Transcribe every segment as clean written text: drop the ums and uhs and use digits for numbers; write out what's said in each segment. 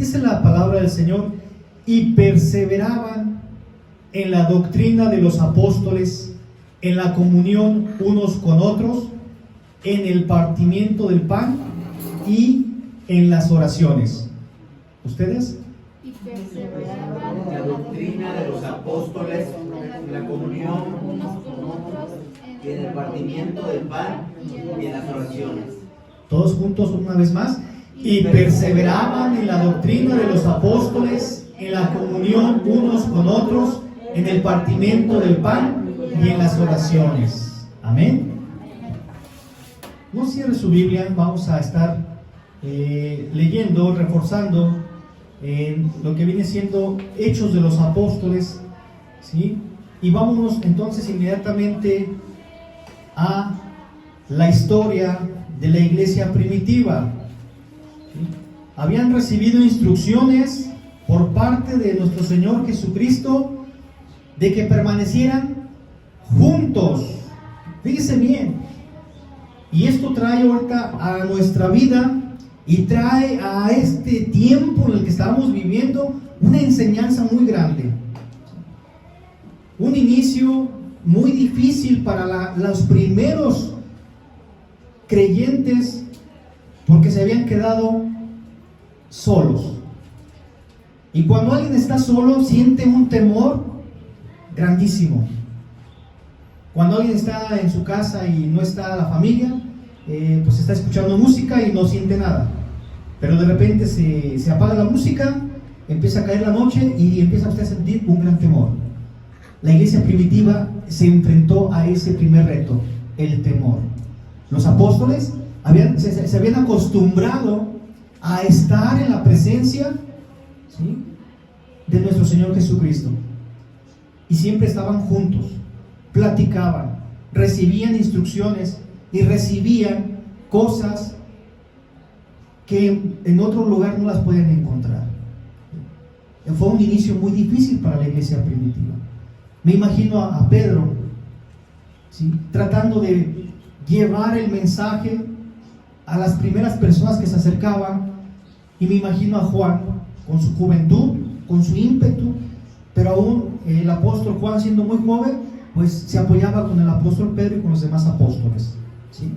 Dice la palabra del Señor: y perseveraban en la doctrina de los apóstoles, en la comunión unos con otros, en el partimiento del pan y en las oraciones. ¿Ustedes? Y perseveraban En la doctrina de los apóstoles, en la comunión unos con otros, y en el partimiento del pan y en las oraciones. Todos juntos una vez más. Y perseveraban en la doctrina de los apóstoles, en la comunión unos con otros, en el partimiento del pan y en las oraciones. Amén. No cierre su Biblia, vamos a estar leyendo, reforzando lo que viene siendo Hechos de los Apóstoles, ¿sí? Y vámonos entonces inmediatamente a la historia de la iglesia primitiva. ¿Sí? Habían recibido instrucciones por parte de nuestro Señor Jesucristo de que permanecieran juntos. Fíjese bien, y esto trae ahorita a nuestra vida y trae a este tiempo en el que estamos viviendo una enseñanza muy grande. Un inicio muy difícil para los primeros creyentes, porque se habían quedado solos. Y cuando alguien está solo, siente un temor grandísimo. Cuando alguien está en su casa y no está la familia, pues está escuchando música y no siente nada. Pero de repente se apaga la música, empieza a caer la noche y empieza usted a sentir un gran temor. La iglesia primitiva se enfrentó a ese primer reto, el temor. Los apóstoles se habían acostumbrado a estar en la presencia, ¿sí?, de nuestro Señor Jesucristo. Y siempre estaban juntos, platicaban, recibían instrucciones y recibían cosas que en otro lugar no las podían encontrar. Fue un inicio muy difícil para la iglesia primitiva. Me imagino a Pedro, ¿sí?, tratando de llevar el mensaje a las primeras personas que se acercaban, y me imagino a Juan con su juventud, con su ímpetu, pero aún el apóstol Juan, siendo muy joven, pues se apoyaba con el apóstol Pedro y con los demás apóstoles, ¿sí?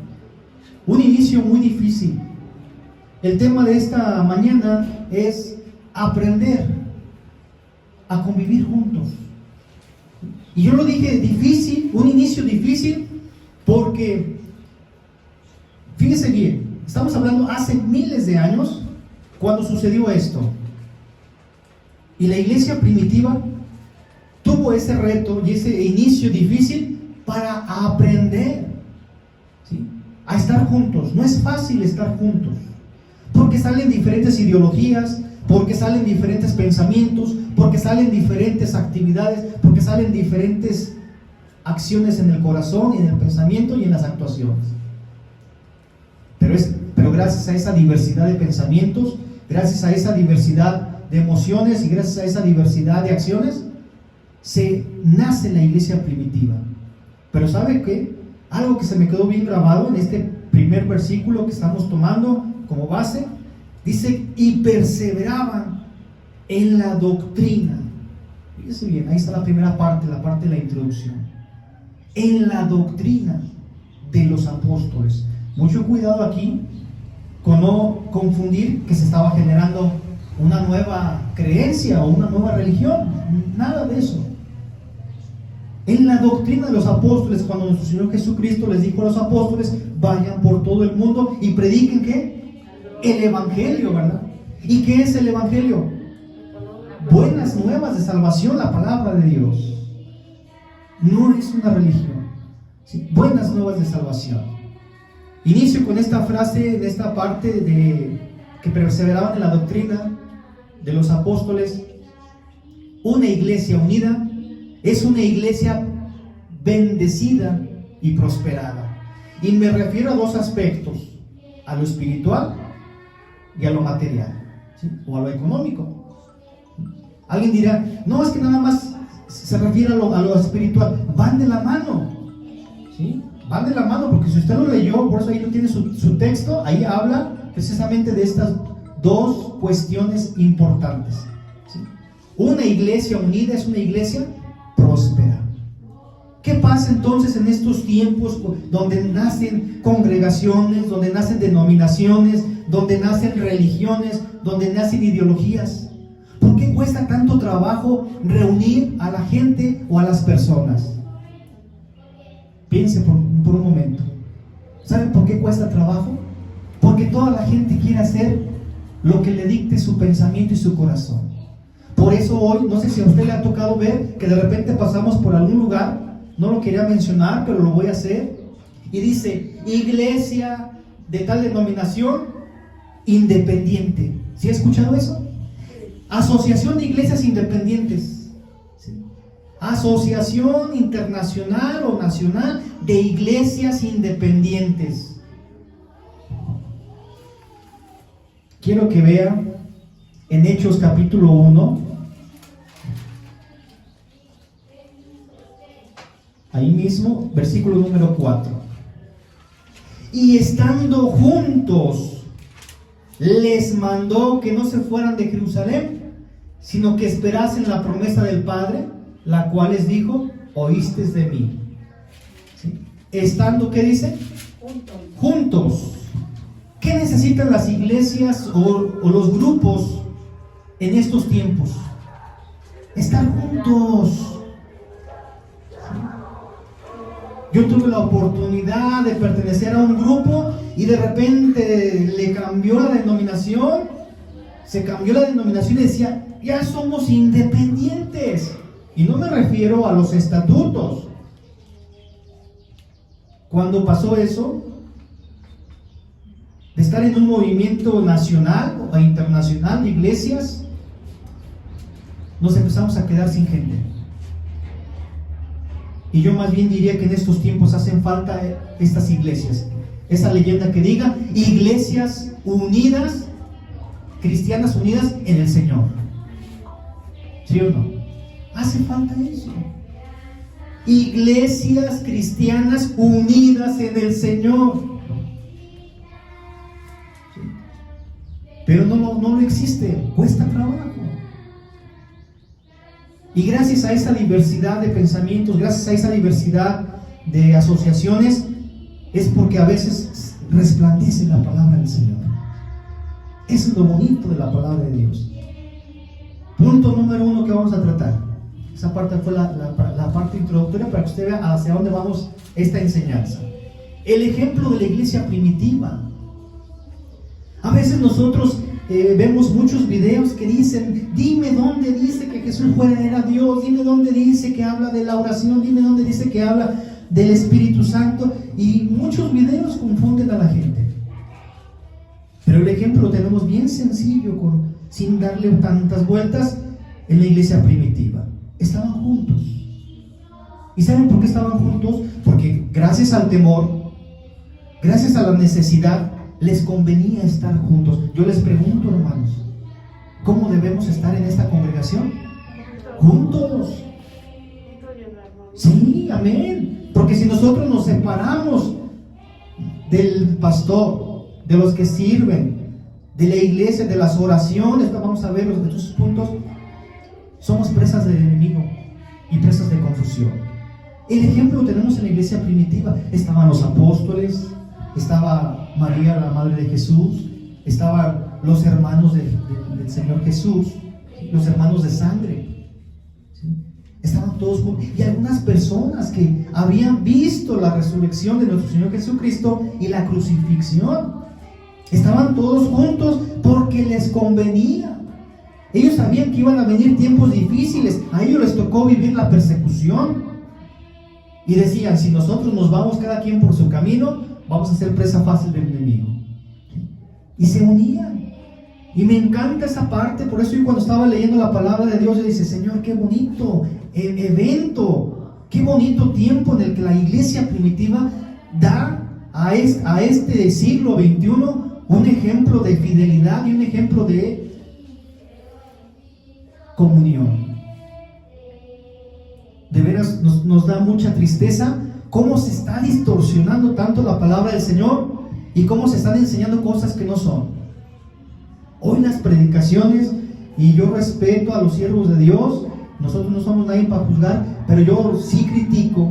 Un inicio muy difícil. El tema de esta mañana es aprender a convivir juntos. Y yo lo dije difícil, un inicio difícil, porque fíjese bien, estamos hablando hace miles de años cuando sucedió esto. Y la iglesia primitiva tuvo ese reto y ese inicio difícil para aprender, ¿sí?, a estar juntos. No es fácil estar juntos, porque salen diferentes ideologías, porque salen diferentes pensamientos, porque salen diferentes actividades, porque salen diferentes acciones en el corazón, en el pensamiento y en las actuaciones. Pero gracias a esa diversidad de pensamientos, gracias a esa diversidad de emociones y gracias a esa diversidad de acciones, se nace la iglesia primitiva. Pero ¿sabe qué? Algo que se me quedó bien grabado en este primer versículo que estamos tomando como base, dice: y perseveraban en la doctrina. Fíjese bien, ahí está la primera parte, la parte de la introducción. En la doctrina de los apóstoles. Mucho cuidado aquí con no confundir que se estaba generando una nueva creencia o una nueva religión. Nada de eso. En la doctrina de los apóstoles, cuando nuestro Señor Jesucristo les dijo a los apóstoles: vayan por todo el mundo y prediquen ¿qué? El evangelio, ¿verdad? ¿Y qué es el evangelio? Buenas nuevas de salvación, la palabra de Dios. No es una religión, ¿sí? Buenas nuevas de salvación. Inicio con esta frase, de esta parte de que perseveraban en la doctrina de los apóstoles. Una iglesia unida es una iglesia bendecida y prosperada. Y me refiero a dos aspectos: a lo espiritual y a lo material, ¿sí?, o a lo económico. Alguien dirá: no, es que nada más se refiere a lo espiritual. Van de la mano, ¿sí? Van de la mano, porque si usted lo leyó, por eso ahí no tiene su texto, ahí habla precisamente de estas dos cuestiones importantes, ¿sí? Una iglesia unida es una iglesia próspera. ¿Qué pasa entonces en estos tiempos donde nacen congregaciones, donde nacen denominaciones, donde nacen religiones, donde nacen ideologías? ¿Por qué cuesta tanto trabajo reunir a la gente o a las personas? Piense por un momento. ¿Saben por qué cuesta trabajo? Porque toda la gente quiere hacer lo que le dicte su pensamiento y su corazón. Por eso hoy, no sé si a usted le ha tocado ver que de repente pasamos por algún lugar, no lo quería mencionar, pero lo voy a hacer, y dice, iglesia de tal denominación independiente. ¿Sí ha escuchado eso? Asociación de Iglesias Independientes, ¿sí? Asociación Internacional o Nacional de Iglesias Independientes. Quiero que vea en Hechos capítulo 1, ahí mismo, versículo número 4. Y estando juntos, les mandó que no se fueran de Jerusalén, sino que esperasen la promesa del Padre, la cual les dijo, oísteis de mí. ¿Sí? Estando, ¿qué dice? Juntos. ¿Qué necesitan las iglesias o los grupos en estos tiempos? Estar juntos. Yo tuve la oportunidad de pertenecer a un grupo y de repente le cambió la denominación, se cambió la denominación y decía, ya somos independientes. Y no me refiero a los estatutos. Cuando pasó eso, de estar en un movimiento nacional o internacional de iglesias, nos empezamos a quedar sin gente. Y yo más bien diría que en estos tiempos hacen falta estas iglesias. Esa leyenda que diga, iglesias unidas, cristianas unidas en el Señor. ¿Sí o no? Hace falta eso. Iglesias cristianas unidas en el Señor. ¿Sí? Pero no lo existe, cuesta trabajo. Y gracias a esa diversidad de pensamientos, gracias a esa diversidad de asociaciones, es porque a veces resplandece la palabra del Señor. Eso es lo bonito de la palabra de Dios. Punto número 1 que vamos a tratar. Esa parte fue la parte introductoria para que usted vea hacia dónde vamos esta enseñanza. El ejemplo de la iglesia primitiva. A veces nosotros vemos muchos videos que dicen, dime dónde dice que Jesús era Dios, dime dónde dice que habla de la oración, dime dónde dice que habla del Espíritu Santo, y muchos videos confunden a la gente. Pero el ejemplo lo tenemos bien sencillo, sin darle tantas vueltas, en la iglesia primitiva. Estaban juntos. ¿Y saben por qué estaban juntos? Porque gracias al temor, gracias a la necesidad, les convenía estar juntos. Yo les pregunto, hermanos, ¿cómo debemos estar en esta congregación? Juntos. Sí, amén. Porque si nosotros nos separamos del pastor, de los que sirven, de la iglesia, de las oraciones, vamos a ver los de esos puntos, somos presas del enemigo y presas de confusión. El ejemplo lo tenemos en la iglesia primitiva. Estaban los apóstoles, estaba María, la madre de Jesús, estaban los hermanos del Señor Jesús, los hermanos de sangre, ¿sí? Estaban todos juntos, y algunas personas que habían visto la resurrección de nuestro Señor Jesucristo y la crucifixión, estaban todos juntos porque les convenía. Ellos sabían que iban a venir tiempos difíciles, a ellos les tocó vivir la persecución, y decían, si nosotros nos vamos cada quien por su camino, vamos a ser presa fácil del enemigo. Y se unían. Y me encanta esa parte. Por eso yo cuando estaba leyendo la palabra de Dios, yo dije, Señor, qué bonito evento, qué bonito tiempo en el que la iglesia primitiva da a este siglo XXI un ejemplo de fidelidad y un ejemplo de comunión. De veras nos da mucha tristeza cómo se está distorsionando tanto la palabra del Señor y cómo se están enseñando cosas que no son. Hoy las predicaciones, y yo respeto a los siervos de Dios, nosotros no somos nadie para juzgar, pero yo sí critico,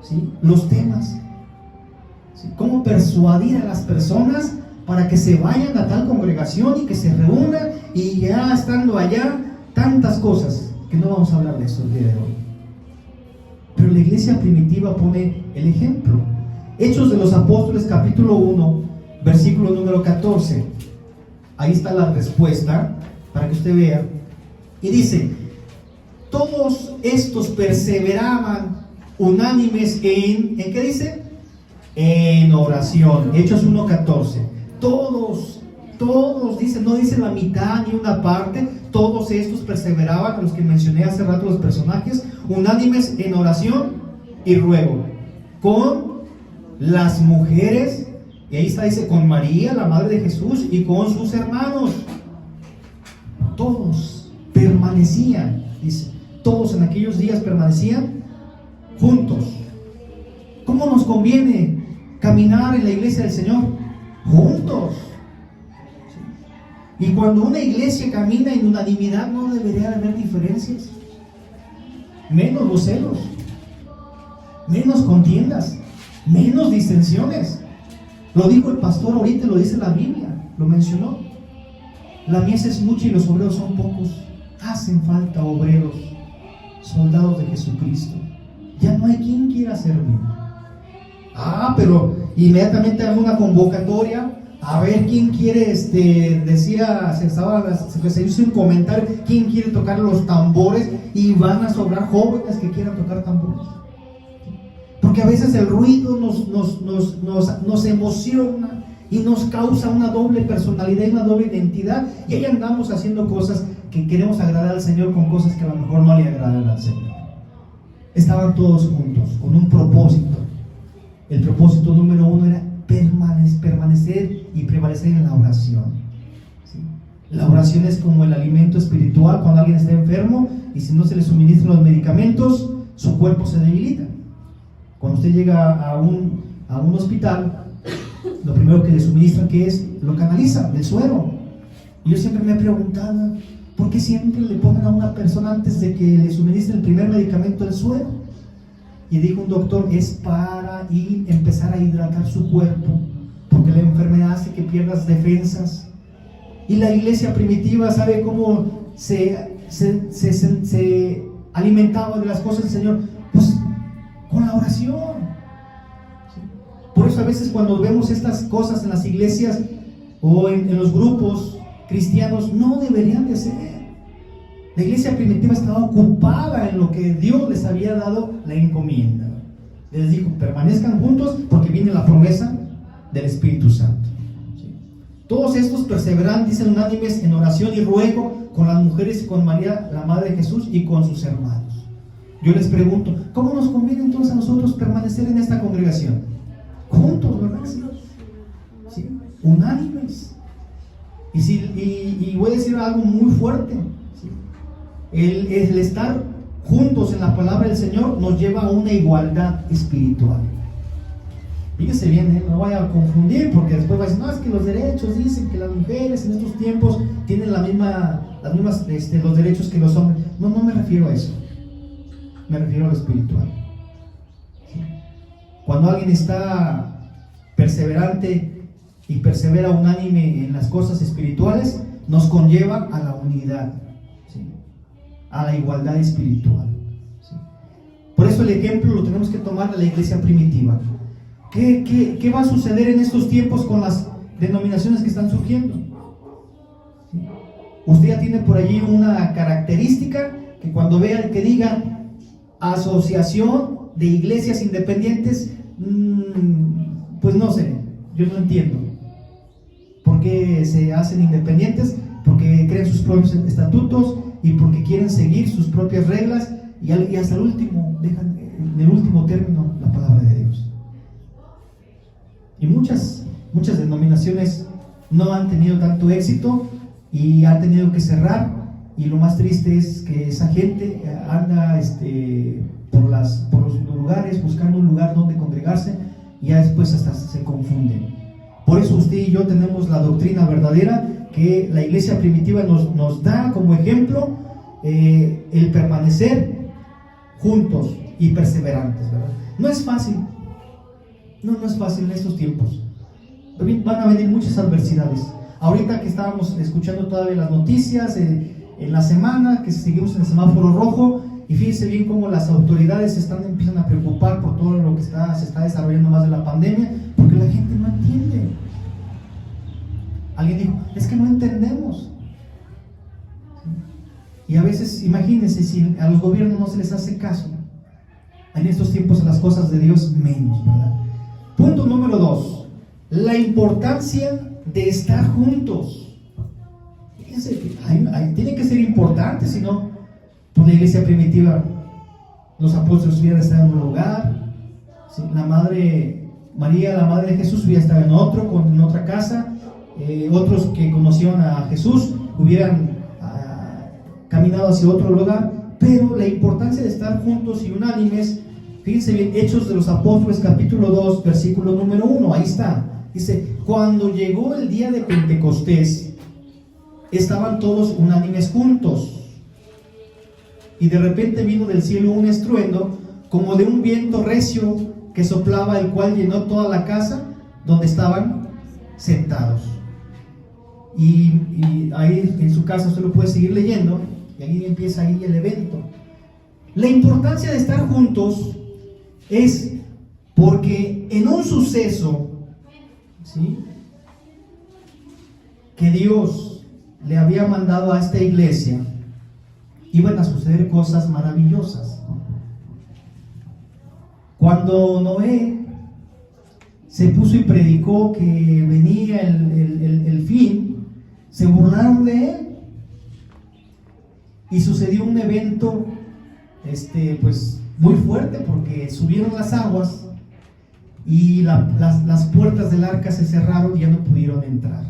¿sí?, los temas, ¿sí?, cómo persuadir a las personas para que se vayan a tal congregación y que se reúnan, y ya estando allá, tantas cosas, que no vamos a hablar de eso el día de hoy. Pero la iglesia primitiva pone el ejemplo. Hechos de los Apóstoles, capítulo 1, versículo número 14. Ahí está la respuesta, para que usted vea. Y dice: todos estos perseveraban unánimes ¿en qué dice? En oración. Hechos 1:14. Todos dicen, no dice la mitad ni una parte, todos estos perseveraban, los que mencioné hace rato, los personajes, unánimes en oración y ruego, con las mujeres, y ahí está, dice, con María, la madre de Jesús, y con sus hermanos. Todos permanecían, dice, todos en aquellos días permanecían juntos. ¿Cómo nos conviene caminar en la iglesia del Señor? Juntos. Y cuando una iglesia camina en unanimidad, no debería haber diferencias, menos los celos, menos contiendas, menos disensiones. Lo dijo el pastor ahorita, lo dice la Biblia, lo mencionó. La mies es mucha y los obreros son pocos. Hacen falta obreros, soldados de Jesucristo. Ya no hay quien quiera servir. Pero inmediatamente hago una convocatoria. A ver quién quiere, decía, se hizo un comentario, quién quiere tocar los tambores, y van a sobrar jóvenes que quieran tocar tambores. Porque a veces el ruido nos emociona y nos causa una doble personalidad y una doble identidad, y ahí andamos haciendo cosas que queremos agradar al Señor con cosas que a lo mejor no le agradan al Señor. Estaban todos juntos con un propósito. El propósito número 1 era permanecer y prevalecer en la oración, ¿sí? La oración es como el alimento espiritual. Cuando alguien está enfermo y si no se le suministran los medicamentos, su cuerpo se debilita. Cuando usted llega a un hospital, lo primero que le suministran, ¿qué es? Lo canaliza, el suero. Y yo siempre me he preguntado, ¿por qué siempre le ponen a una persona antes de que le suministre el primer medicamento el suero? Y dijo un doctor, es para empezar a hidratar su cuerpo, porque la enfermedad hace que pierdas defensas. Y la iglesia primitiva, ¿sabe cómo se alimentaba de las cosas del Señor? Pues con la oración. Por eso a veces cuando vemos estas cosas en las iglesias o en los grupos cristianos, no deberían de ser. La iglesia primitiva estaba ocupada en lo que Dios les había dado la encomienda. Les dijo, permanezcan juntos porque viene la promesa del Espíritu Santo. ¿Sí? Todos estos perseveran, dicen unánimes, en oración y ruego con las mujeres y con María, la madre de Jesús, y con sus hermanos. Yo les pregunto, ¿cómo nos conviene entonces a nosotros permanecer en esta congregación? Juntos, ¿verdad? ¿Sí? Unánimes. Y voy a decir algo muy fuerte. El estar juntos en la palabra del Señor nos lleva a una igualdad espiritual. Fíjese bien, no vaya a confundir, porque después va a decir, no, es que los derechos dicen que las mujeres en estos tiempos tienen los derechos que los hombres. No me refiero a eso, me refiero a lo espiritual. ¿Sí? Cuando alguien está perseverante y persevera unánime en las cosas espirituales, nos conlleva a la unidad, ¿sí?, a la igualdad espiritual, ¿sí? Por eso el ejemplo lo tenemos que tomar de la iglesia primitiva. ¿Qué va a suceder en estos tiempos con las denominaciones que están surgiendo? ¿Sí? Usted ya tiene por allí una característica que cuando vea que diga asociación de iglesias independientes, pues no sé, yo no entiendo por qué se hacen independientes, porque creen sus propios estatutos y porque quieren seguir sus propias reglas, y hasta el último dejan en el último término la palabra de Dios. Y muchas denominaciones no han tenido tanto éxito y han tenido que cerrar, y lo más triste es que esa gente anda por los lugares buscando un lugar donde congregarse, y ya después hasta se confunden. Por eso usted y yo tenemos la doctrina verdadera, que la iglesia primitiva nos da como ejemplo el permanecer juntos y perseverantes, ¿verdad? No es fácil, no es fácil en estos tiempos. Van a venir muchas adversidades. Ahorita que estábamos escuchando todavía las noticias en la semana, que seguimos en el semáforo rojo, y fíjense bien cómo las autoridades empiezan a preocupar por todo lo que se está desarrollando más de la pandemia, porque la gente no entiende. Alguien dijo, es que no entendemos. Y a veces, imagínense, si a los gobiernos no se les hace caso, en estos tiempos a las cosas de Dios menos, ¿verdad? Punto número 2, la importancia de estar juntos. Fíjense que tiene que ser importante, si no, pues la iglesia primitiva, los apóstoles hubieran estado en un lugar, ¿sí? La madre María, la madre de Jesús, hubiera estado en otra casa, otros que conocieron a Jesús hubieran caminado hacia otro lugar, pero la importancia de estar juntos y unánimes, fíjense bien, Hechos de los Apóstoles capítulo 2, versículo número 1, ahí está, dice, cuando llegó el día de Pentecostés, estaban todos unánimes juntos, y de repente vino del cielo un estruendo, como de un viento recio que soplaba, el cual llenó toda la casa donde estaban sentados. Y ahí en su casa usted lo puede seguir leyendo, y ahí empieza ahí el evento. La importancia de estar juntos es porque en un suceso, ¿sí?, que Dios le había mandado a esta iglesia, iban a suceder cosas maravillosas. Cuando Noé se puso y predicó que venía el fin, se burlaron de él y sucedió un evento pues muy fuerte, porque subieron las aguas y las puertas del arca se cerraron y ya no pudieron entrar.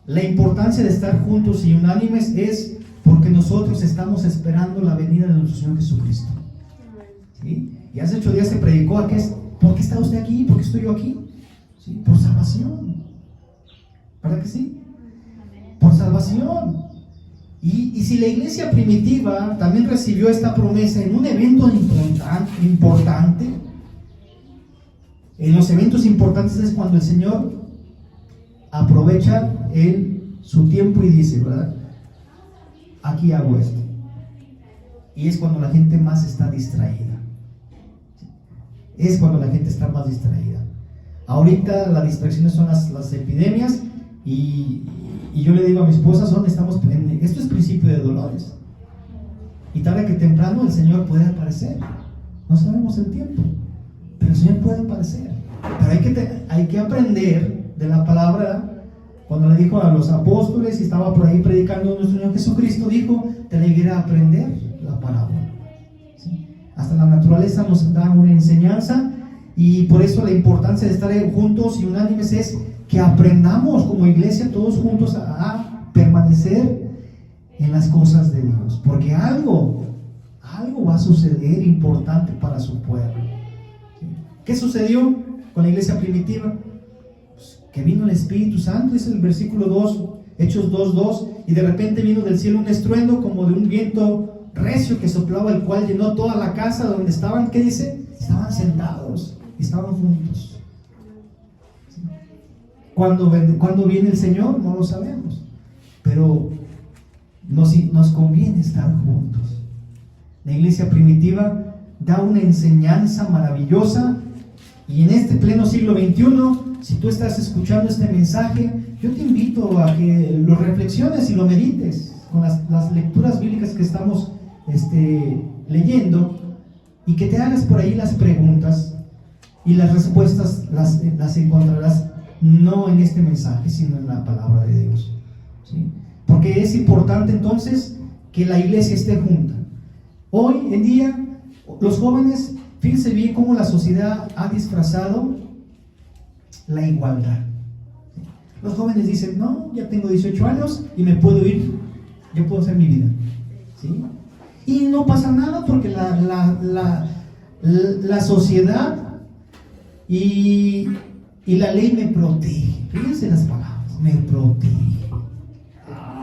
La importancia de estar juntos y unánimes es porque nosotros estamos esperando la venida de nuestro Señor Jesucristo, ¿sí? Y hace 8 días se predicó ¿por qué está usted aquí? ¿Por qué estoy yo aquí? ¿Sí? Por salvación, ¿verdad que sí? Por salvación. Y si la iglesia primitiva también recibió esta promesa en un evento importante, en los eventos importantes es cuando el Señor aprovecha su tiempo y dice, ¿verdad?, aquí hago esto. Y es cuando la gente más está distraída. Es cuando la gente está más distraída. Ahorita las distracciones son las epidemias, y yo le digo a mi esposa, esto es principio de dolores. Y tarde que temprano el Señor puede aparecer. No sabemos el tiempo, pero el Señor puede aparecer. Pero hay que aprender de la palabra. Cuando le dijo a los apóstoles y estaba por ahí predicando nuestro Señor Jesucristo, dijo, te alegré a aprender la parábola, ¿sí? Hasta la naturaleza nos da una enseñanza, y por eso la importancia de estar juntos y unánimes es que aprendamos como iglesia todos juntos a permanecer en las cosas de Dios, porque algo va a suceder importante para su pueblo, ¿sí? ¿Qué sucedió con la iglesia primitiva? Que vino el Espíritu Santo, dice el versículo 2, Hechos 2:2, y de repente vino del cielo un estruendo como de un viento recio que soplaba, el cual llenó toda la casa donde estaban, ¿qué dice? Estaban sentados y estaban juntos. ¿Sí? ¿Cuándo viene el Señor? No lo sabemos, pero nos conviene estar juntos. La iglesia primitiva da una enseñanza maravillosa, y en este pleno siglo XXI, si tú estás escuchando este mensaje, yo te invito a que lo reflexiones y lo medites con las lecturas bíblicas que estamos leyendo, y que te hagas por ahí las preguntas, y las respuestas las encontrarás no en este mensaje, sino en la palabra de Dios, ¿sí? Porque es importante entonces que la iglesia esté junta. Hoy en día, los jóvenes, fíjense bien cómo la sociedad ha disfrazado la igualdad. Los jóvenes dicen, no, ya tengo 18 años y me puedo ir, yo puedo hacer mi vida, ¿sí? Y no pasa nada, porque la sociedad y la ley me protege. Fíjense las palabras, me protege.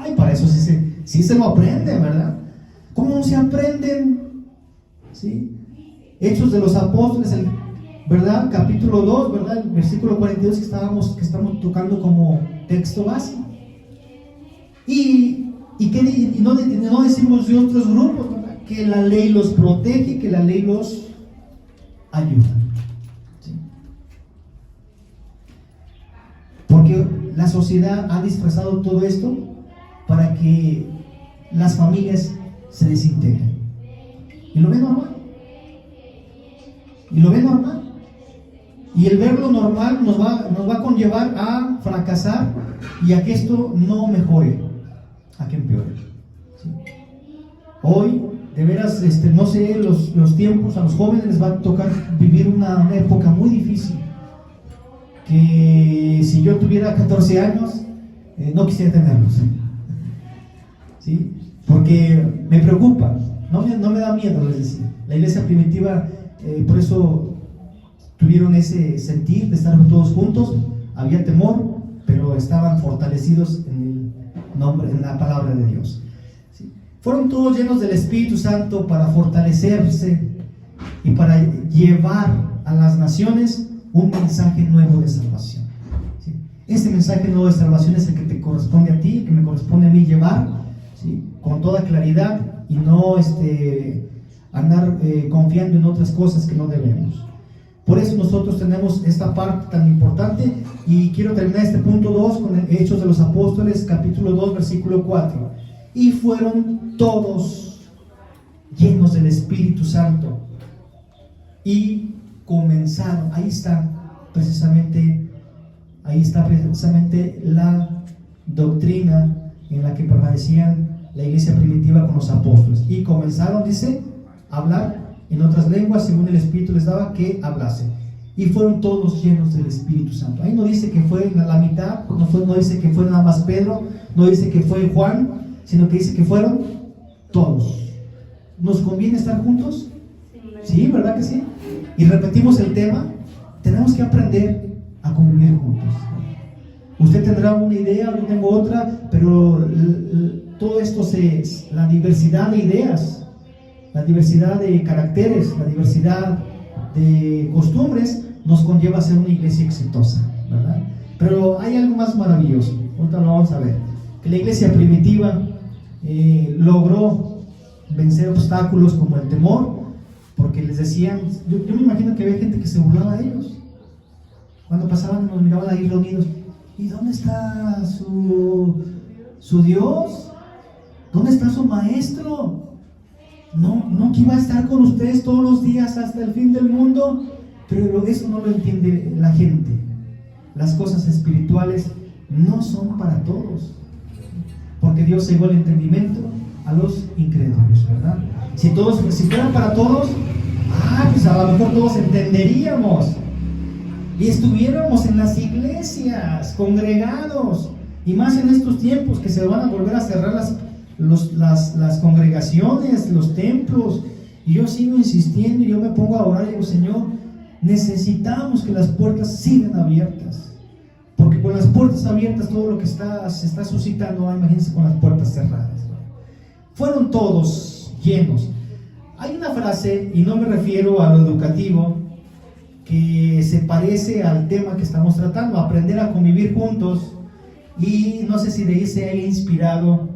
Ay, para eso sí se lo aprende, ¿verdad? ¿Cómo se aprenden? ¿Sí? Hechos de los Apóstoles, ¿verdad? Capítulo 2, ¿verdad? El versículo 42 que estamos tocando como texto base. Y no decimos de otros grupos, ¿verdad? Que la ley los protege, que la ley los ayuda. ¿Sí? Porque la sociedad ha disfrazado todo esto para que las familias se desintegren. Y lo ven normal. Y el verlo normal nos va a conllevar a fracasar y a que esto no mejore, a que empeore. ¿Sí? Hoy, de veras, no sé, los tiempos, a los jóvenes les va a tocar vivir una época muy difícil. Que si yo tuviera 14 años, no quisiera tenerlos. ¿Sí? Porque me preocupa, no me da miedo, les decía. La iglesia primitiva, por eso tuvieron ese sentir de estar todos juntos, había temor, pero estaban fortalecidos en el nombre, en la palabra de Dios. ¿Sí? Fueron todos llenos del Espíritu Santo para fortalecerse y para llevar a las naciones un mensaje nuevo de salvación. ¿Sí? Este mensaje nuevo de salvación es el que te corresponde a ti, que me corresponde a mí llevar, ¿sí? Con toda claridad y no andar confiando en otras cosas que no debemos. Por eso nosotros tenemos esta parte tan importante y quiero terminar este punto 2 con Hechos de los Apóstoles, capítulo 2, versículo 4. Y fueron todos llenos del Espíritu Santo y comenzaron, ahí está precisamente la doctrina en la que permanecían la iglesia primitiva con los apóstoles. Y comenzaron, dice, a hablar en otras lenguas según el Espíritu les daba que hablasen. Y fueron todos llenos del Espíritu Santo. Ahí no dice que fue la mitad, no dice que fue nada más Pedro, no dice que fue Juan, sino que dice que fueron todos. ¿Nos conviene estar juntos? Sí, ¿verdad que sí? Y repetimos el tema, tenemos que aprender a convivir juntos. Usted tendrá una idea, yo tengo otra, pero todo esto la diversidad de ideas, la diversidad de caracteres, la diversidad de costumbres nos conlleva a ser una iglesia exitosa, ¿verdad? Pero hay algo más maravilloso, ahorita lo vamos a ver, que la iglesia primitiva logró vencer obstáculos como el temor, porque les decían, yo me imagino que había gente que se burlaba de ellos, cuando pasaban nos miraban ahí reunidos, ¿y dónde está su Dios? ¿Dónde está su maestro? No que iba a estar con ustedes todos los días hasta el fin del mundo, pero eso no lo entiende la gente. Las cosas espirituales no son para todos, porque Dios cegó el entendimiento a los incrédulos, ¿verdad? Si fuera para todos, pues a lo mejor todos entenderíamos y estuviéramos en las iglesias, congregados, y más en estos tiempos que se van a volver a cerrar las congregaciones, los templos, y yo sigo insistiendo y yo me pongo a orar y digo, Señor, necesitamos que las puertas sigan abiertas, porque con las puertas abiertas todo lo que se está suscitando, imagínense con las puertas cerradas, ¿no? Fueron todos llenos. Hay una frase, y no me refiero a lo educativo, que se parece al tema que estamos tratando, aprender a convivir juntos, y no sé si de ahí se haya inspirado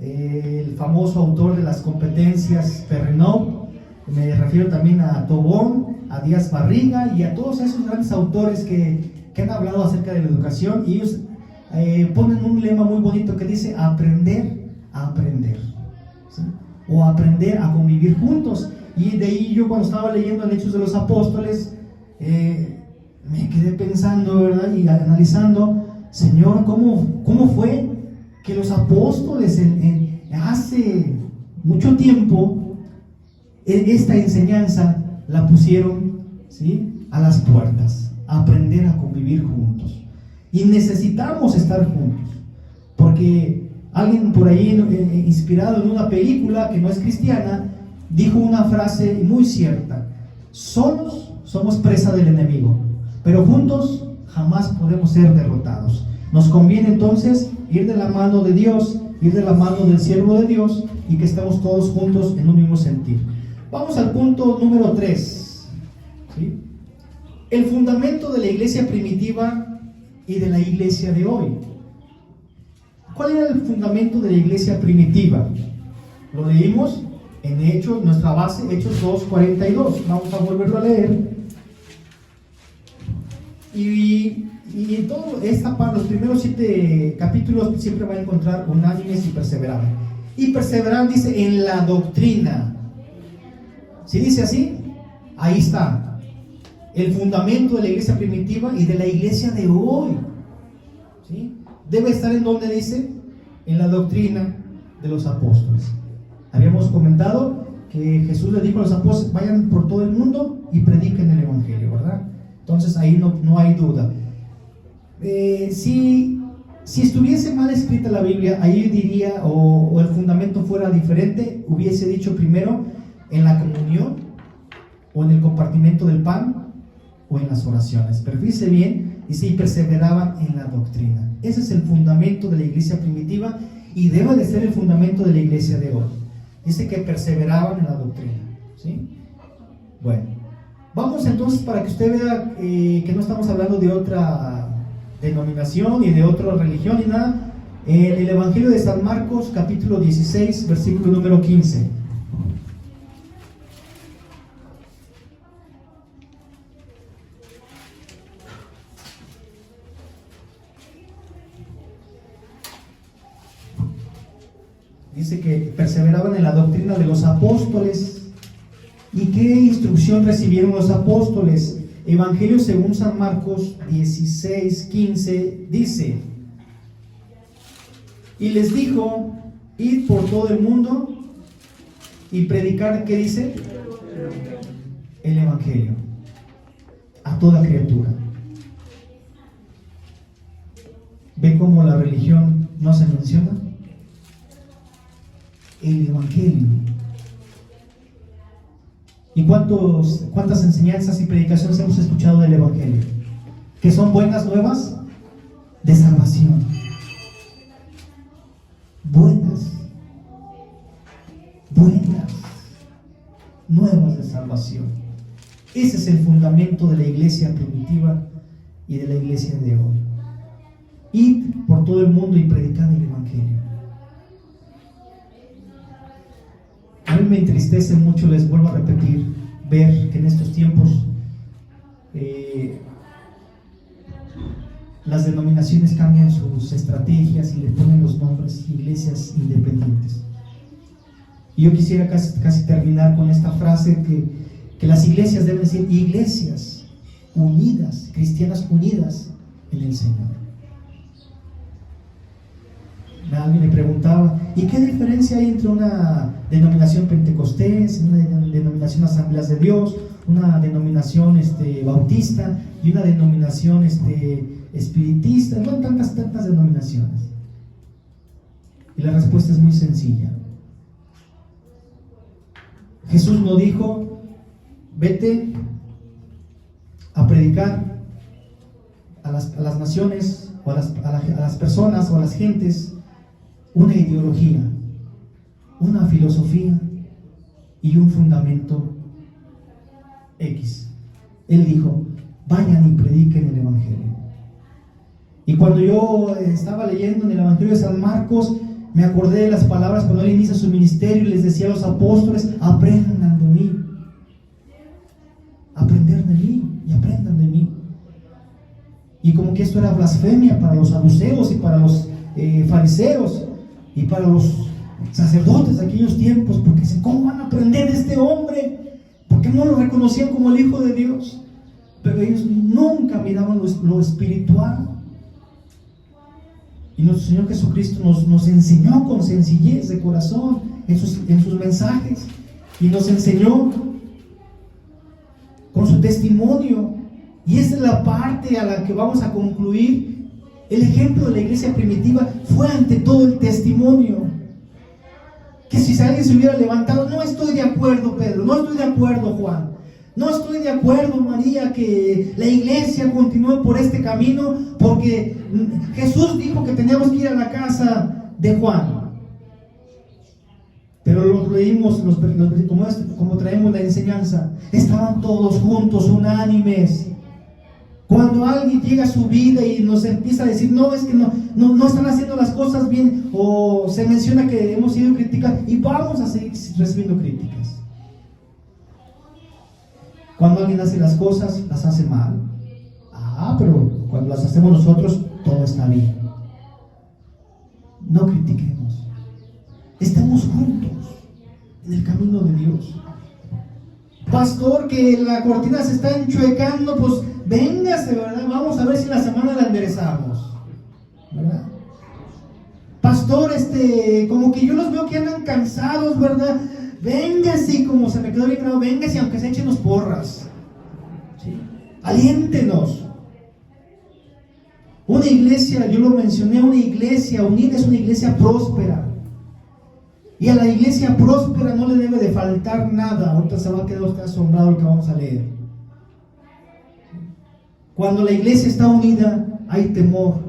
el famoso autor de las competencias Perrenot. Me refiero también a Tobón, a Díaz Barriga y a todos esos grandes autores que han hablado acerca de la educación, y ellos ponen un lema muy bonito que dice aprender a aprender, ¿sí? O aprender a convivir juntos. Y de ahí yo, cuando estaba leyendo el Hechos de los Apóstoles, me quedé pensando, ¿verdad? Y analizando, Señor, ¿cómo fue que los apóstoles hace mucho tiempo esta enseñanza la pusieron, ¿sí?, a las puertas, a aprender a convivir juntos? Y necesitamos estar juntos, porque alguien por ahí, inspirado en una película que no es cristiana, dijo una frase muy cierta: solos somos presa del enemigo, pero juntos jamás podemos ser derrotados. Nos conviene entonces ir de la mano de Dios, ir de la mano del siervo de Dios y que estemos todos juntos en un mismo sentir. Vamos al punto número 3. ¿Sí? El fundamento de la iglesia primitiva y de la iglesia de hoy. ¿Cuál era el fundamento de la iglesia primitiva? Lo leímos en Hechos, nuestra base, Hechos 2:42. Vamos a volverlo a leer. Y en todo esta parte, los primeros 7 capítulos siempre va a encontrar unánimes y perseveraban. Y perseveraban, dice, en la doctrina. Si dice así, ahí está el fundamento de la iglesia primitiva y de la iglesia de hoy. ¿Sí? Debe estar en donde dice, en la doctrina de los apóstoles. Habíamos comentado que Jesús le dijo a los apóstoles, vayan por todo el mundo y prediquen el evangelio, ¿verdad? Entonces ahí no hay duda. Si estuviese mal escrita la Biblia, ahí diría, o el fundamento fuera diferente, hubiese dicho primero en la comunión, o en el compartimiento del pan, o en las oraciones. Pero fíjese bien, dice, y perseveraban en la doctrina. Ese es el fundamento de la iglesia primitiva y debe de ser el fundamento de la iglesia de hoy. Dice que perseveraban en la doctrina, ¿sí? Bueno, vamos entonces para que usted vea que no estamos hablando de otra denominación ni de otra religión ni nada. En el Evangelio de San Marcos, capítulo 16, versículo número 15. Dice que perseveraban en la doctrina de los apóstoles. ¿Y qué instrucción recibieron los apóstoles? Evangelio según San Marcos 16:15 dice: y les dijo, id por todo el mundo y predicar, ¿qué dice? El evangelio a toda criatura. ¿Ve cómo la religión no se menciona? El evangelio. ¿Y cuántas enseñanzas y predicaciones hemos escuchado del evangelio? Que son buenas nuevas de salvación. Buenas nuevas de salvación. Ese es el fundamento de la iglesia primitiva y de la iglesia de hoy. Id por todo el mundo y predicad el evangelio. A mí me entristece mucho, les vuelvo a repetir, ver que en estos tiempos las denominaciones cambian sus estrategias y le ponen los nombres iglesias independientes. Y yo quisiera casi terminar con esta frase que las iglesias deben ser iglesias unidas, cristianas unidas en el Señor. Alguien me preguntaba, ¿y qué diferencia hay entre una denominación pentecostés, una denominación Asambleas de Dios, una denominación bautista y una denominación espiritista? No, tantas denominaciones. Y la respuesta es muy sencilla. Jesús no dijo, vete a predicar a las naciones o a las personas o a las gentes una ideología, una filosofía y un fundamento X. Él dijo, vayan y prediquen el evangelio. Y cuando yo estaba leyendo en el Evangelio de San Marcos, me acordé de las palabras cuando él inicia su ministerio y les decía a los apóstoles, aprendan de mí, aprender de mí y aprendan de mí. Y como que esto era blasfemia para los saduceos y para los fariseos y para los sacerdotes de aquellos tiempos, porque dicen, ¿cómo van a aprender de este hombre? Porque no lo reconocían como el Hijo de Dios. Pero ellos nunca miraban lo espiritual. Y nuestro Señor Jesucristo nos enseñó con sencillez de corazón en sus mensajes, y nos enseñó con su testimonio. Y esa es la parte a la que vamos a concluir. El ejemplo de la iglesia primitiva fue ante todo el testimonio. Que si alguien se hubiera levantado, no estoy de acuerdo, Pedro, no estoy de acuerdo, Juan, No estoy de acuerdo, María, que la iglesia continúe por este camino, porque Jesús dijo que teníamos que ir a la casa de Juan. Pero los leímos, como traemos la enseñanza, estaban todos juntos, unánimes. Cuando alguien llega a su vida y nos empieza a decir, no, es que no están haciendo las cosas bien, o se menciona que hemos sido criticados, y vamos a seguir recibiendo críticas. Cuando alguien hace las cosas, las hace mal. Pero cuando las hacemos nosotros, todo está bien. No critiquemos. Estemos juntos en el camino de Dios. Pastor, que la cortina se está enchuecando, pues véngase, ¿verdad? Vamos a ver si la semana la enderezamos, ¿verdad? Pastor, como que yo los veo que andan cansados, ¿verdad? Véngase, como se me quedó bien claro, véngase aunque se echen los porras, ¿sí? Aliéntenos. Una iglesia, yo lo mencioné, una iglesia unida es una iglesia próspera. Y a la iglesia próspera no le debe de faltar nada. Ahorita se va a quedar usted asombrado lo que vamos a leer. Cuando la iglesia está unida, hay temor.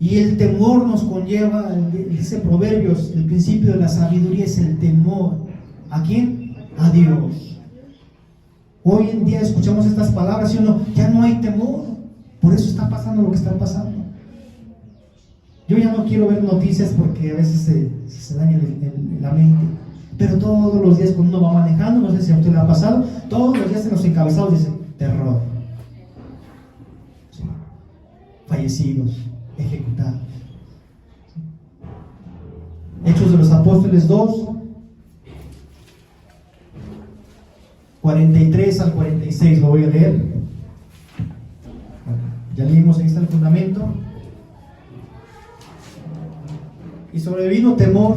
Y el temor nos conlleva, dice Proverbios, el principio de la sabiduría es el temor. ¿A quién? A Dios. Hoy en día escuchamos estas palabras, ¿sí o no? Ya no hay temor. Por eso está pasando lo que está pasando. Yo ya no quiero ver noticias porque a veces se daña la mente. Pero todos los días cuando uno va manejando, no sé si a usted le ha pasado, todos los días en los encabezados dicen terror. Sí. Fallecidos, ejecutados. Hechos de los Apóstoles 2, 43 al 46, lo voy a leer. Ya leímos, ahí está el fundamento. Y sobrevino temor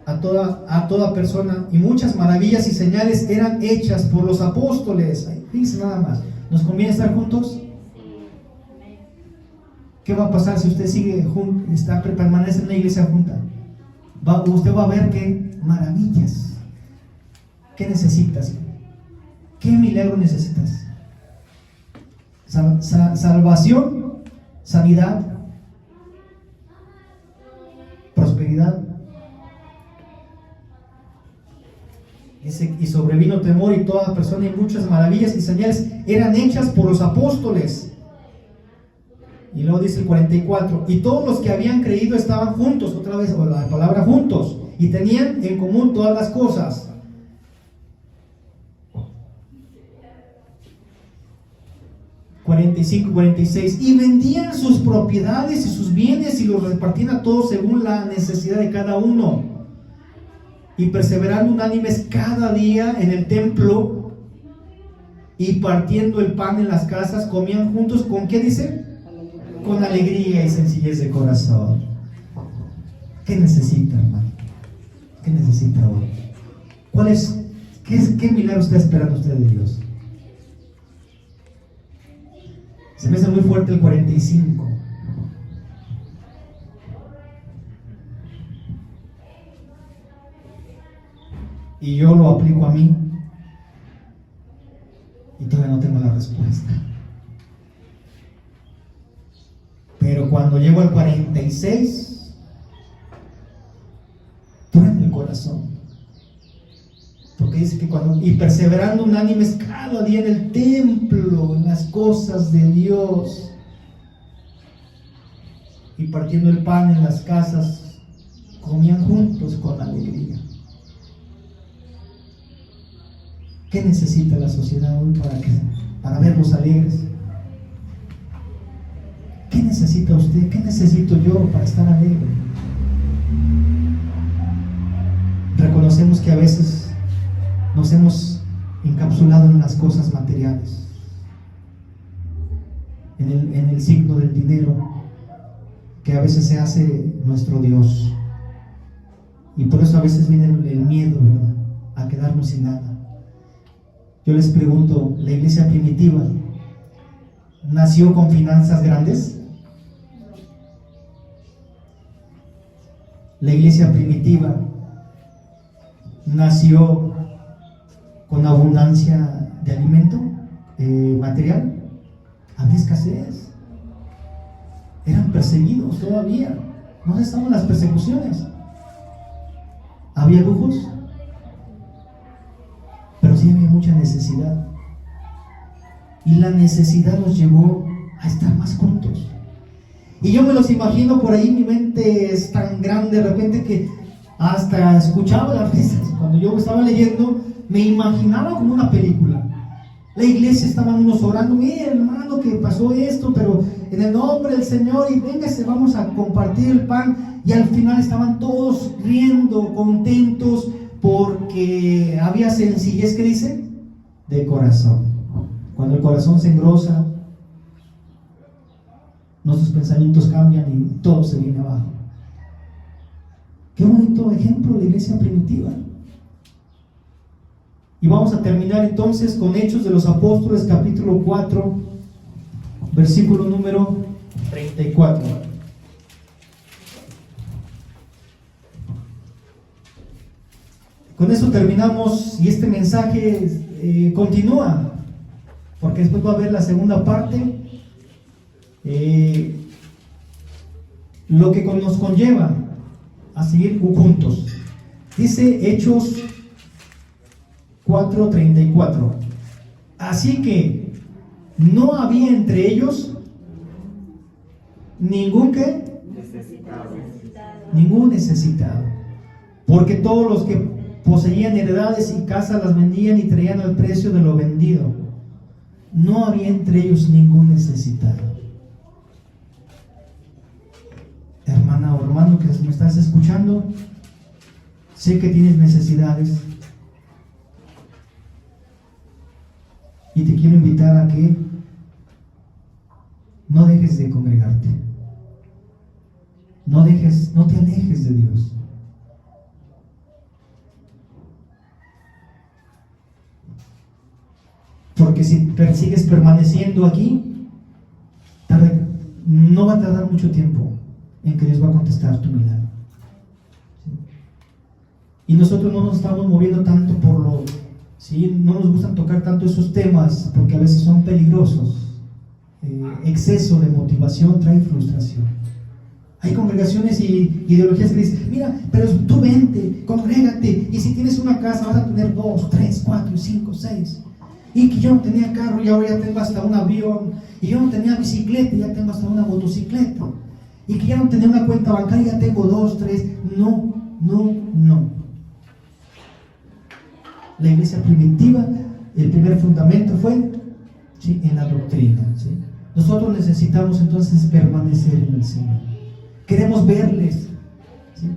a toda persona, y muchas maravillas y señales eran hechas por los apóstoles. Fíjense nada más. ¿Nos conviene estar juntos? ¿Qué va a pasar si usted sigue permanece en una iglesia junta? Usted va a ver que maravillas. ¿Qué necesitas? ¿Qué milagro necesitas? Salvación, sanidad, prosperidad. Dice, y sobrevino temor y toda persona, y muchas maravillas y señales eran hechas por los apóstoles. Y luego dice el 44, y todos los que habían creído estaban juntos, otra vez la palabra juntos, y tenían en común todas las cosas. 45, 46, y vendían sus propiedades y sus bienes y los repartían a todos según la necesidad de cada uno, y perseverando unánimes cada día en el templo y partiendo el pan en las casas, comían juntos. ¿Con qué dice? Con alegría y sencillez de corazón. ¿Qué necesita, hermano? ¿Qué necesita hoy? ¿Qué milagro está esperando usted de Dios? Se me hace muy fuerte el 45. Y yo lo aplico a mí y todavía no tengo la respuesta. Pero cuando llego al 46, truena el corazón. Porque dice que y perseverando unánimes cada día en el templo, en las cosas de Dios, y partiendo el pan en las casas, comían juntos con alegría. ¿Qué necesita la sociedad hoy para verlos alegres? ¿Qué necesita usted? ¿Qué necesito yo para estar alegre? Reconocemos que a veces nos hemos encapsulado en las cosas materiales, en el signo del dinero, que a veces se hace nuestro Dios, y por eso a veces viene el miedo, ¿verdad?, a quedarnos sin nada. Yo les pregunto, ¿la iglesia primitiva nació con finanzas grandes? La iglesia primitiva nació con abundancia de alimento material, había escasez. Eran perseguidos todavía. No cesaban las persecuciones. Había lujos, pero sí había mucha necesidad. Y la necesidad los llevó a estar más juntos. Y yo me los imagino por ahí, mi mente es tan grande de repente que hasta escuchaba las risas. Cuando yo estaba leyendo, me imaginaba como una película. La iglesia, estaban unos orando, mire hermano que pasó esto, pero en el nombre del Señor, y véngase, vamos a compartir el pan. Y al final estaban todos riendo, contentos, porque había sencillez, ¿qué dice? De corazón. Cuando el corazón se engrosa, nuestros pensamientos cambian y todo se viene abajo. Qué bonito ejemplo de la iglesia primitiva. Y vamos a terminar entonces con Hechos de los Apóstoles, capítulo 4, versículo número 34. Con eso terminamos y este mensaje continúa, porque después va a haber la segunda parte, lo que nos conlleva a seguir juntos. Dice Hechos 4:34. Así que no había entre ellos ningún necesitado, porque todos los que poseían heredades y casas las vendían y traían al precio de lo vendido. No había entre ellos ningún necesitado. Hermana o hermano que me estás escuchando, sé que tienes necesidades y te quiero invitar a que no dejes de congregarte, no te alejes de Dios. Porque si sigues permaneciendo aquí, no va a tardar mucho tiempo en que Dios va a contestar tu milagro. ¿Sí? Y nosotros no nos estamos moviendo tanto ¿sí? No nos gustan tocar tanto esos temas porque a veces son peligrosos. Exceso de motivación trae frustración. Hay congregaciones y ideologías que dicen, mira, pero tú vente, congrégate, y si tienes una casa vas a tener 2, 3, 4, 5, 6. Y que yo no tenía carro y ahora ya tengo hasta un avión, y yo no tenía bicicleta y ya tengo hasta una motocicleta, y que ya no tenía una cuenta bancaria, ya tengo 2, 3. No. La iglesia primitiva, el primer fundamento fue, ¿sí?, en la doctrina, ¿sí? Nosotros necesitamos entonces permanecer en el Señor. Queremos verles, ¿sí?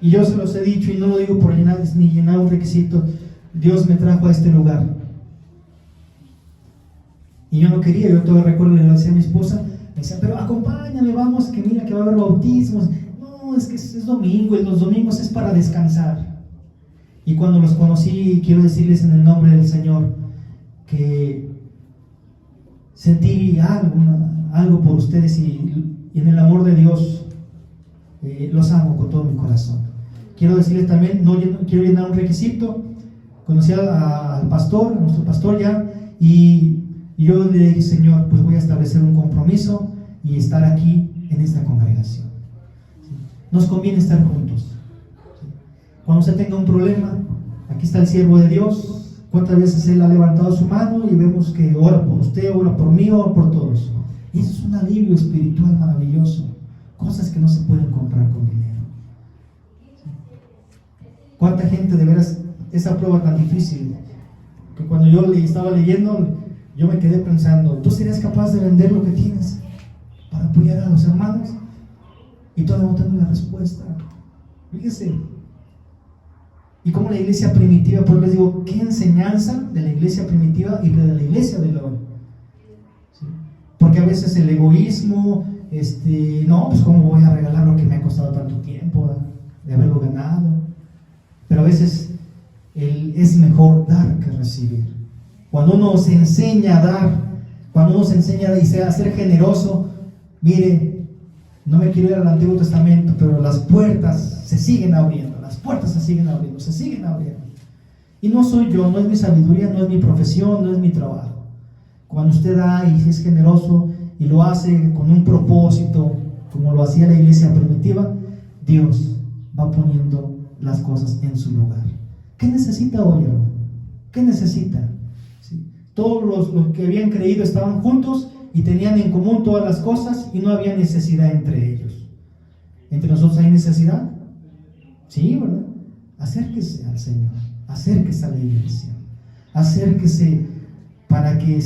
Y yo se los he dicho y no lo digo por llenar un requisito. Dios me trajo a este lugar y yo no quería. Yo todavía recuerdo, le decía a mi esposa, me decía, pero acompáñame, vamos, que mira que va a haber bautismos. No, es que es domingo y los domingos es para descansar. Y cuando los conocí, quiero decirles en el nombre del Señor que sentí algo por ustedes y en el amor de Dios los amo con todo mi corazón. Quiero decirles también, no quiero llenar un requisito. Conocí al pastor, a nuestro pastor ya, y yo le dije, Señor, pues voy a establecer un compromiso y estar aquí en esta congregación. ¿Sí? Nos conviene estar juntos. ¿Sí? Cuando usted tenga un problema, aquí está el siervo de Dios. ¿Cuántas veces él ha levantado su mano y vemos que ora por usted, ora por mí, ora por todos? Y eso es un alivio espiritual maravilloso. Cosas que no se pueden comprar con dinero. ¿Sí? ¿Cuánta gente de veras, esa prueba tan difícil, que cuando yo le estaba leyendo, yo me quedé pensando, ¿tú serías capaz de vender lo que tienes para apoyar a los hermanos? Y todavía no tengo la respuesta. Fíjese. Y como la iglesia primitiva, por eso les digo, ¿qué enseñanza de la iglesia primitiva y de la iglesia de hoy? ¿Sí? Porque a veces el egoísmo, no, pues cómo voy a regalar lo que me ha costado tanto tiempo de haberlo ganado. Pero a veces es mejor dar que recibir. Cuando uno se enseña a dar, cuando uno se enseña a ser generoso, mire, no me quiero ir al Antiguo Testamento, pero las puertas se siguen abriendo, se siguen abriendo. Y no soy yo, no es mi sabiduría, no es mi profesión, no es mi trabajo. Cuando usted da y es generoso y lo hace con un propósito, como lo hacía la iglesia primitiva, Dios va poniendo las cosas en su lugar. ¿Qué necesita hoy, hermano? ¿Qué necesita? ¿Sí? Todos los que habían creído estaban juntos y tenían en común todas las cosas y no había necesidad entre ellos. ¿Entre nosotros hay necesidad? Sí, ¿verdad? Acérquese al Señor, acérquese a la iglesia, acérquese para que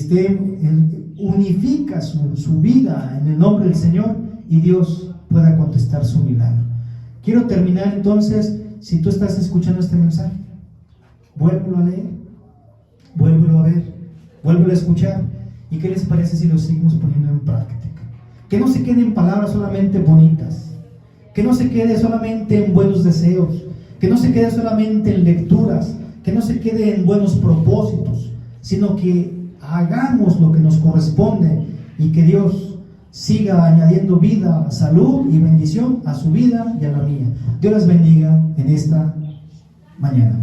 unifica su vida en el nombre del Señor y Dios pueda contestar su milagro. Quiero terminar entonces, si tú estás escuchando este mensaje, vuélvelo a leer, vuélvelo a ver, vuélvelo a escuchar. ¿Y qué les parece si lo seguimos poniendo en práctica? Que no se queden palabras solamente bonitas, que no se quede solamente en buenos deseos, que no se quede solamente en lecturas, que no se quede en buenos propósitos, sino que hagamos lo que nos corresponde y que Dios siga añadiendo vida, salud y bendición a su vida y a la mía. Dios les bendiga en esta mañana.